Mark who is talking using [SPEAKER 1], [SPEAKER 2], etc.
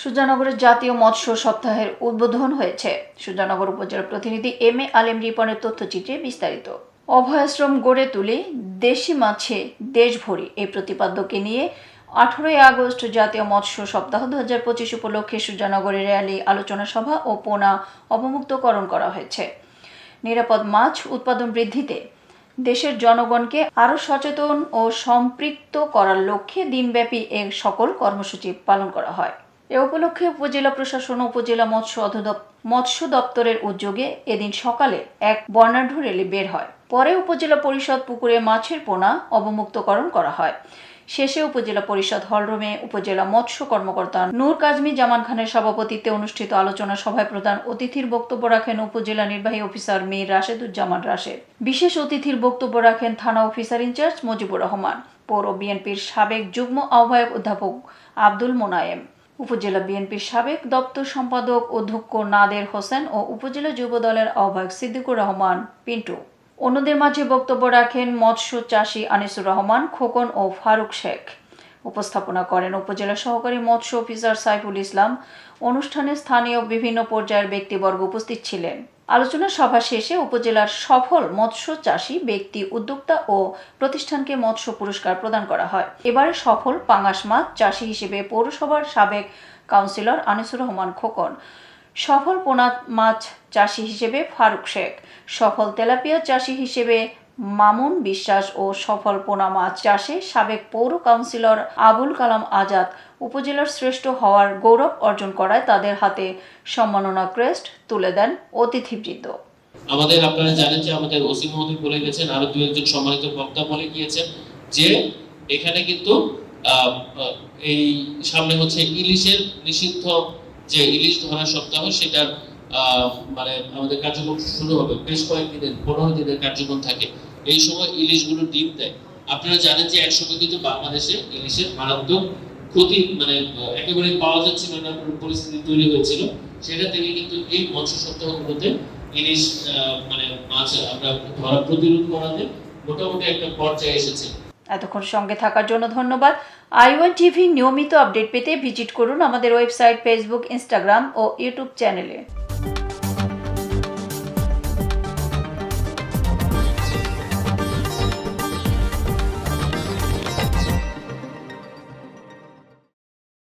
[SPEAKER 1] সুজানগরের জাতীয় মৎস্য সপ্তাহের উদ্বোধন হয়েছে। সুজানগর উপজেলা প্রতিনিধি এম.এ. আলেম রিপনের তথ্যচিত্রে বিস্তারিত। অভয়াশ্রম গড়ে তুলে দেশি মাছে দেশ ভরি এই প্রতিপাদ্যকে নিয়ে 18 আগস্ট জাতীয় মৎস্য সপ্তাহ 2025 উপলক্ষে সুজানগরে র্যালি, আলোচনা সভা ও পোনা অবমুক্তকরণ করা হয়েছে। নিরাপদ মাছ উৎপাদন বৃদ্ধিতে দেশের জনগণকে আরও সচেতন ও সম্পৃক্ত করার লক্ষ্যে দিনব্যাপী এই সকল কর্মসূচি পালন করা হয়। এ উপলক্ষে উপজেলা প্রশাসন ও উপজেলা মৎস্য দপ্তরের উদ্যোগে এদিন সকালে এক বর্ণাঢ্য র্যালি বের হয়। পরে উপজেলা পরিষদ পুকুরে মাছের পোনা অবমুক্তকরণ করা হয়। শেষে উপজেলা পরিষদ হলরুমে উপজেলা মৎস্য কর্মকর্তা নূর কাজমি জামান খানের সভাপতিত্বে অনুষ্ঠিত আলোচনা সভায় প্রধান অতিথির বক্তব্য রাখেন উপজেলা নির্বাহী অফিসার মীর রাশেদুজ্জামান রাশেদ। বিশেষ অতিথির বক্তব্য রাখেন থানা অফিসার ইনচার্জ মুজিবুর রহমান, পৌর বিএনপির সাবেক যুগ্ম আহ্বায়ক অধ্যাপক আব্দুল মোনায়েম, উপজেলা বিএনপির সাবেক দপ্তর সম্পাদক অধ্যক্ষ নাদের হোসেন ও উপজেলা যুব দলের আহ্বায়ক সিদ্দিকুর রহমান পিন্টু। অন্যদের মাঝে বক্তব্য রাখেন মৎস্য চাষী আনিসুর রহমান খোকন ও ফারুক শেখ। উপস্থাপনা করেন উপজেলা সহকারী মৎস্য অফিসার সাইফুল ইসলাম। অনুষ্ঠানে স্থানীয় বিভিন্ন পর্যায়ের ব্যক্তিবর্গ উপস্থিত ছিলেন। আলোচনা সভা শেষে উপজেলার সফল মৎস্য চাষী ব্যক্তি, উদ্যোক্তা ও প্রতিষ্ঠানকে মৎস্য পুরস্কার প্রদান করা হয়। এবারে সফল পাঙাশ মাছ চাষী হিসেবে পৌরসভার সাবেক কাউন্সিলর আনিসুর রহমান খোকন, সফল পোনা মাছ চাষী হিসেবে ফারুক শেখ, সফল তেলাপিয়া চাষী হিসেবে মামুন বিশ্বাস ও সফল পোনা মাছ চাষে সাবেক পৌর কাউন্সিলর আবুল কালাম আজাদ উপজেলার শ্রেষ্ঠ হওয়ার গৌরব অর্জন করায় তাদের হাতে সম্মাননা ক্রেস্ট তুলে দেন অতিথিবৃন্দ।
[SPEAKER 2] আপনারা জানেন যে আমাদের ওসি মহোদয় বলে গেছেন, আরো দু একজন সম্মানিত বক্তা বলে গিয়েছেন যে এখানে কিন্তু এই সামনে হচ্ছে ইলিশের নিষিদ্ধ যে ইলিশ ধরা সপ্তাহ, সেটার মানে আমাদের কার্যক্রম শুরু হবে। বেশ কয়েকদিনের 15 দিনের কার্যক্রম থাকে। এই সময় ইলিশগুলো ডিম দেয়। আপনারা জানেন যে একসময় কিন্তু বাংলাদেশে ইলিশের মারাত্মক ক্ষতি, মানে একেবারে পাওয়া যাচ্ছিল না পরিস্থিতি তৈরি হয়েছিল। সেটা থেকে কিন্তু এই মৎস্য সপ্তাহগুলোতে ইলিশ মানে মাছ আমরা ধরা প্রতিরোধ করাতে মোটামুটি একটা পর্যায়ে এসেছে।
[SPEAKER 1] এতক্ষণ সঙ্গে থাকার জন্য ধন্যবাদ। i1 টিভি নিয়মিত আপডেট পেতে ভিজিট করুন আমাদের ওয়েবসাইট, ফেসবুক, ইনস্টাগ্রাম ও ইউটিউব চ্যানেলে।